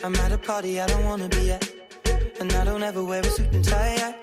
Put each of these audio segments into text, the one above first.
I'm at a party I don't wanna be at, and I don't ever wear a suit and tie yet.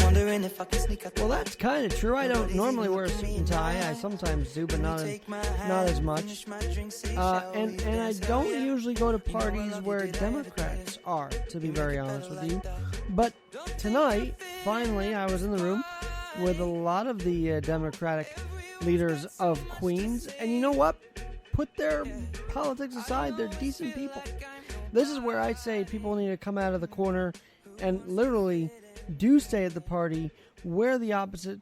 Wondering if I can sneak out. Well, that's kind of true. I don't normally wear a suit and tie. I sometimes do, but not as much. And I don't usually go to parties where Democrats are, to be very honest with you. But tonight, finally, I was in the room with a lot of the Democratic leaders of Queens. And you know what? Put their politics aside. They're decent people. This is where I say people need to come out of the corner and literally do stay at the party where the opposite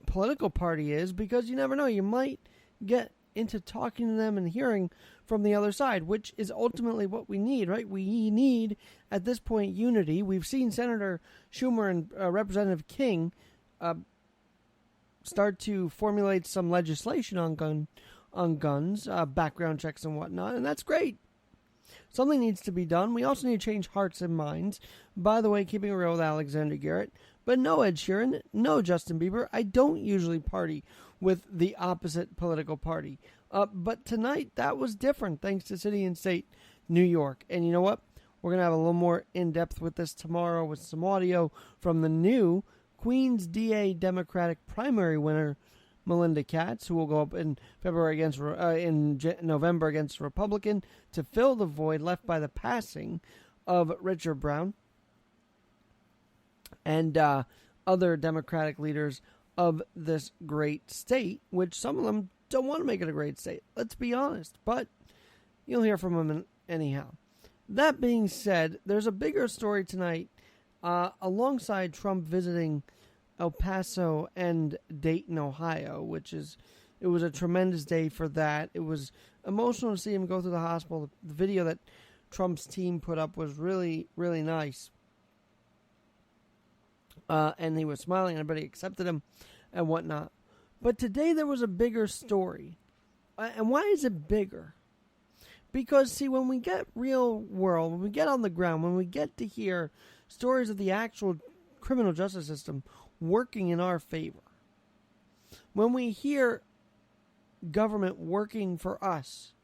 political party is, because you never know. You might get into talking to them and hearing from the other side, which is ultimately what we need, right? We need, at this point, unity. We've seen Senator Schumer and Representative King start to formulate some legislation on guns, background checks and whatnot, and that's great. Something needs to be done. We also need to change hearts and minds. By the way, keeping it real with Alexander Garrett. But no Ed Sheeran, no Justin Bieber. I don't usually party with the opposite political party. But tonight, that was different, thanks to City and State New York. And you know what? We're going to have a little more in-depth with this tomorrow with some audio from the new Queens DA Democratic primary winner, Melinda Katz, who will go up in November against a Republican to fill the void left by the passing of Richard Brown and other Democratic leaders of this great state, which some of them don't want to make it a great state. Let's be honest, but you'll hear from them anyhow. That being said, there's a bigger story tonight alongside Trump visiting El Paso and Dayton, Ohio, it was a tremendous day for that. It was emotional to see him go through the hospital. The video that Trump's team put up was really, really nice. And he was smiling, everybody accepted him and whatnot. But today there was a bigger story. And why is it bigger? Because, see, when we get real world, when we get on the ground, when we get to hear stories of the actual criminal justice system working in our favor, when we hear government working for us,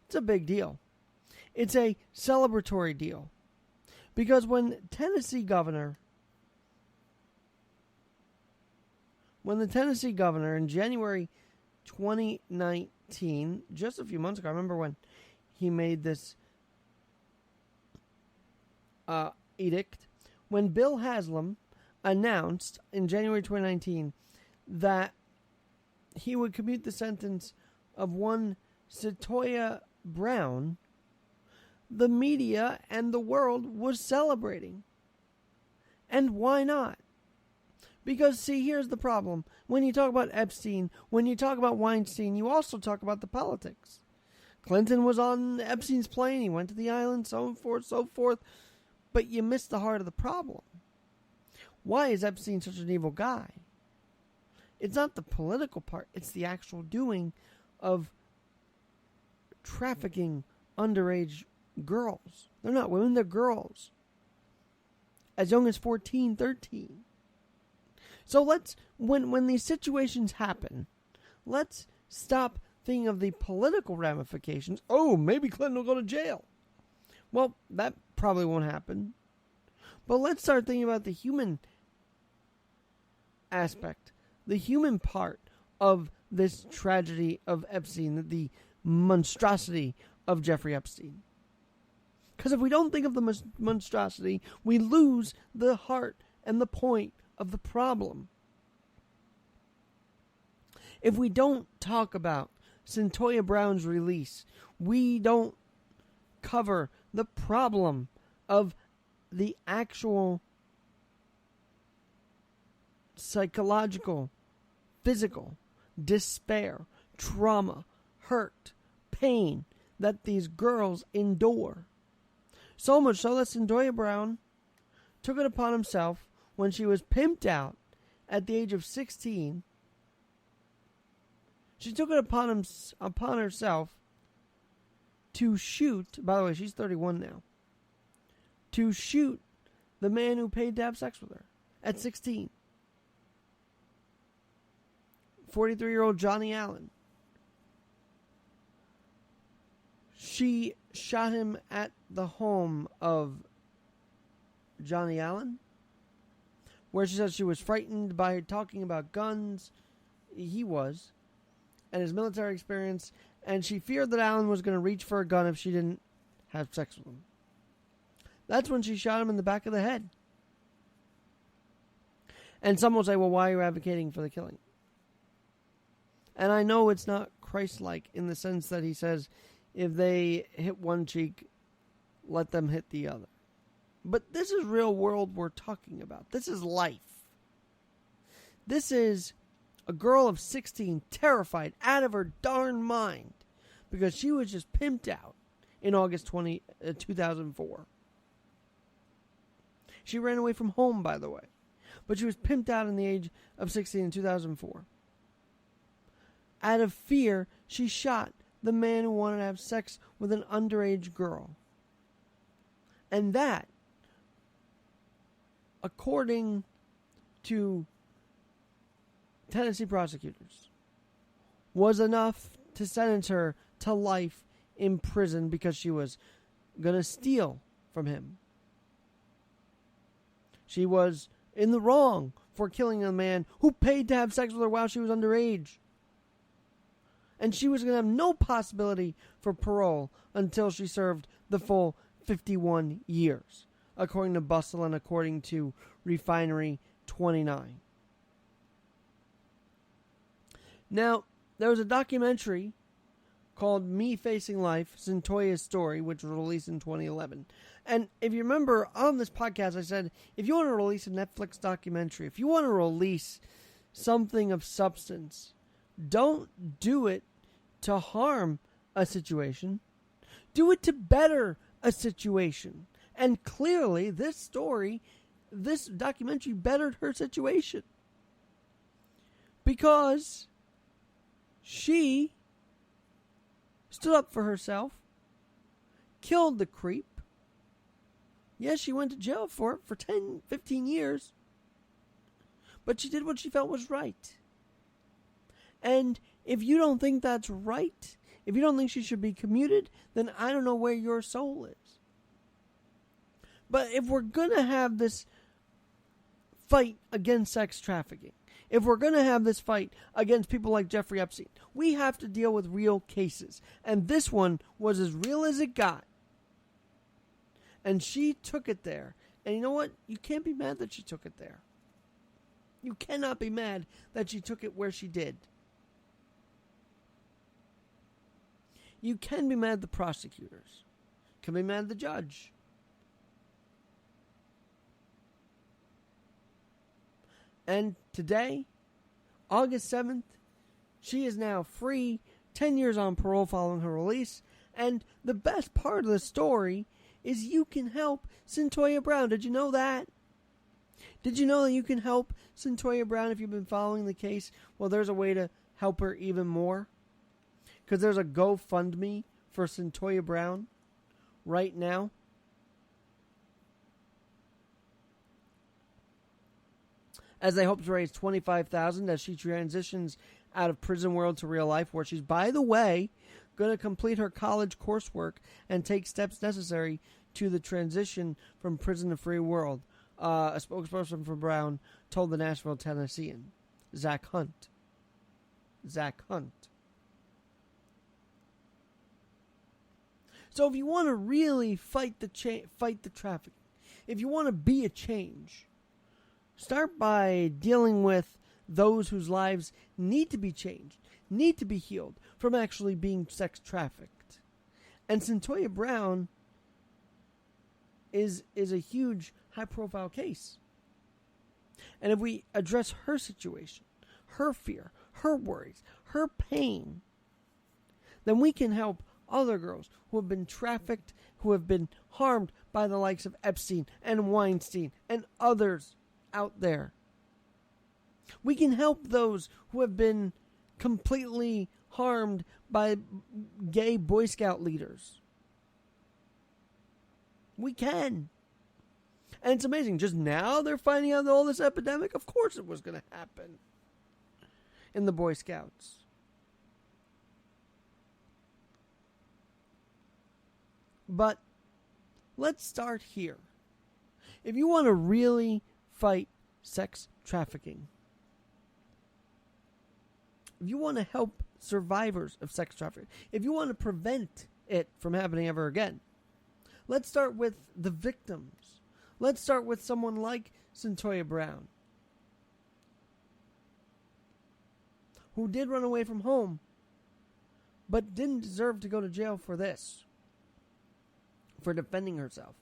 it's a big deal. It's a celebratory deal. Because when the Tennessee governor in January 2019, just a few months ago, I remember when he made this edict, when Bill Haslam announced in January 2019 that he would commute the sentence of one Cetoya Brown, the media and the world was celebrating. And why not? Because, see, here's the problem. When you talk about Epstein, when you talk about Weinstein, you also talk about the politics. Clinton was on Epstein's plane. He went to the island, so forth. But you missed the heart of the problem. Why is Epstein such an evil guy? It's not the political part. It's the actual doing of trafficking underage girls. They're not women, they're girls. As young as 14, 13. So when these situations happen, let's stop thinking of the political ramifications. Oh, maybe Clinton will go to jail. Well, that probably won't happen. But let's start thinking about the human aspect, the human part of this tragedy of Epstein, the monstrosity of Jeffrey Epstein. Because if we don't think of the monstrosity, we lose the heart and the point of the problem. If we don't talk about Cetoya Brown's release, we don't cover the problem of the actual psychological, physical despair, trauma, hurt, pain that these girls endure. So much so that Cetoya Brown took it upon himself when she was pimped out at the age of 16. She took it upon herself to shoot, by the way, she's 31 now, to shoot the man who paid to have sex with her at 16. 43-year-old Johnny Allen. She shot him at the home of Johnny Allen, where she says she was frightened by talking about guns. He was, and his military experience, and she feared that Allen was going to reach for a gun if she didn't have sex with him. That's when she shot him in the back of the head. And some will say, well, why are you advocating for the killing? And I know it's not Christ-like in the sense that he says, if they hit one cheek, let them hit the other. But this is real world we're talking about. This is life. This is a girl of 16, terrified, out of her darn mind, because she was just pimped out in August 2004. She ran away from home, by the way. But she was pimped out in the age of 16 in 2004. Out of fear, she shot the man who wanted to have sex with an underage girl. And that, according to Tennessee prosecutors, was enough to sentence her to life in prison because she was going to steal from him. She was in the wrong for killing a man who paid to have sex with her while she was underage. And she was going to have no possibility for parole until she served the full 51 years, according to Bustle and according to Refinery 29. Now, there was a documentary called Me Facing Life, Cyntoia's Story, which was released in 2011. And if you remember, on this podcast, I said, if you want to release a Netflix documentary, if you want to release something of substance, don't do it to harm a situation. Do it to better a situation. And clearly, this story, this documentary bettered her situation. Because she stood up for herself, killed the creep. Yes, she went to jail for it for 10, 15 years. But she did what she felt was right. And if you don't think that's right, if you don't think she should be commuted, then I don't know where your soul is. But if we're going to have this fight against sex trafficking, if we're going to have this fight against people like Jeffrey Epstein, we have to deal with real cases. And this one was as real as it got. And she took it there. And you know what? You can't be mad that she took it there. You cannot be mad that she took it where she did. You can be mad at the prosecutors. You can be mad at the judge. And today, August 7th, she is now free, 10 years on parole following her release. And the best part of the story is you can help Cyntoia Brown. Did you know that? Did you know that you can help Cyntoia Brown if you've been following the case? Well, there's a way to help her even more. Because there's a GoFundMe for Cyntoia Brown right now. As they hope to raise $25,000 as she transitions out of prison world to real life, where she's, by the way, going to complete her college coursework and take steps necessary to the transition from prison to free world. A spokesperson for Brown told the Nashville Tennessean, Zach Hunt. So if you want to really fight the trafficking, if you want to be a change, start by dealing with those whose lives need to be changed, need to be healed from actually being sex trafficked. And Cyntoia Brown is a huge, high-profile case. And if we address her situation, her fear, her worries, her pain, then we can help other girls who have been trafficked, who have been harmed by the likes of Epstein and Weinstein and others out there. We can help those who have been completely harmed by gay Boy Scout leaders. We can. And it's amazing. Just now they're finding out all this epidemic. Of course it was going to happen in the Boy Scouts. But let's start here. If you want to really fight sex trafficking, if you want to help survivors of sex trafficking, if you want to prevent it from happening ever again, let's start with the victims. Let's start with someone like Cyntoia Brown, who did run away from home, but didn't deserve to go to jail for this, for defending herself.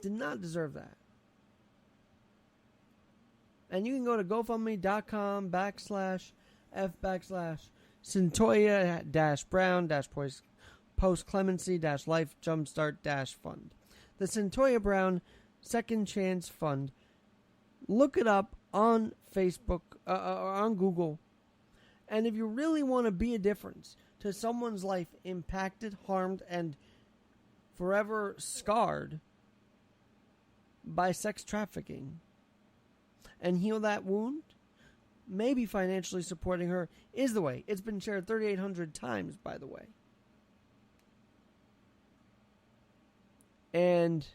Did not deserve that. And you can go to GoFundMe.com/F/Cyntoia-Brown-Post-Clemency-Life-Jumpstart-Fund. The Cyntoia Brown Second Chance Fund. Look it up on Facebook or on Google. And if you really want to be a difference to someone's life impacted, harmed, and forever scarred by sex trafficking, and heal that wound, maybe financially supporting her is the way. It's been shared 3,800 times, by the way. And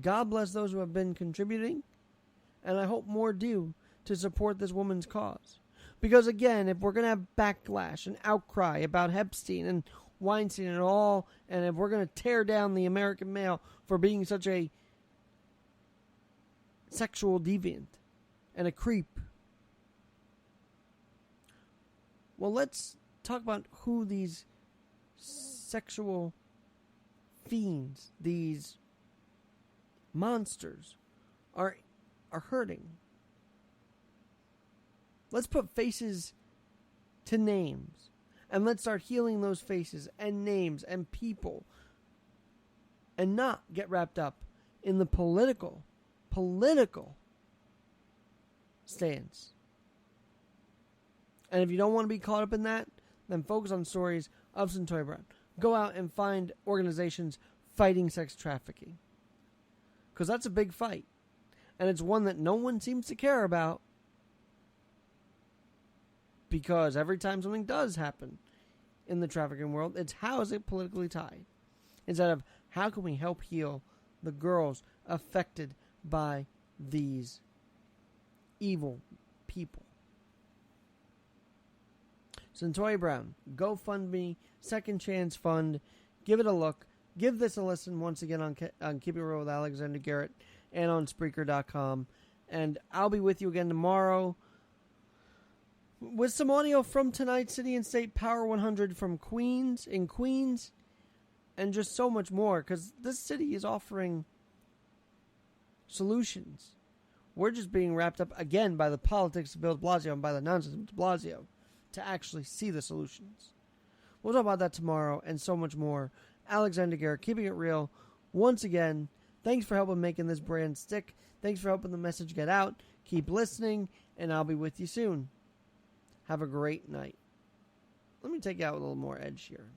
God bless those who have been contributing, and I hope more do, to support this woman's cause. Because again, if we're going to have backlash and outcry about Epstein and Weinstein and all, and if we're going to tear down the American male for being such a sexual deviant and a creep, well, let's talk about who these sexual fiends, these monsters, are hurting. Let's put faces to names, and let's start healing those faces and names and people, and not get wrapped up in the political stance. And if you don't want to be caught up in that, then focus on stories of Cyntoia Brown. Go out and find organizations fighting sex trafficking, because that's a big fight, and it's one that no one seems to care about, because every time something does happen in the trafficking world, it's how is it politically tied, instead of how can we help heal the girls affected by these evil people. Cyntoia Brown, GoFundMe, Second Chance Fund. Give it a look. Give this a listen once again on Keep It Real with Alexander Garrett and on Spreaker.com. And I'll be with you again tomorrow with some audio from tonight's City and State Power 100 from Queens, and just so much more, because this city is offering solutions. We're just being wrapped up again by the politics of Bill de Blasio and by the nonsense of de Blasio to actually see the solutions. We'll talk about that tomorrow and so much more. Alexander Garrett, keeping it real. Once again, thanks for helping making this brand stick. Thanks for helping the message get out. Keep listening, and I'll be with you soon. Have a great night. Let me take you out with a little more edge here.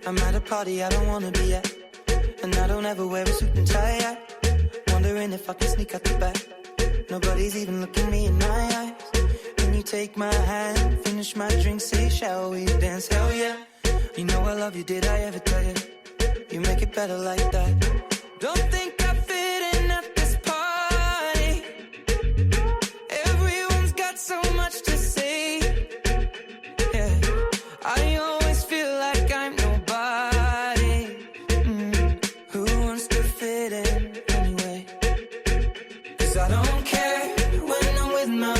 I'm at a party I don't wanna be at, and I don't ever wear a suit and tie at. Wondering if I can sneak out the back. Nobody's even looking me in my eyes. Can you take my hand, finish my drink, say shall we dance? Hell yeah. You know I love you, did I ever tell you? You make it better like that. Don't think I fit in at this party. Everyone's got so much to say. Yeah, I always feel like I'm nobody. Who wants to fit in anyway? 'Cause I don't care when I'm with my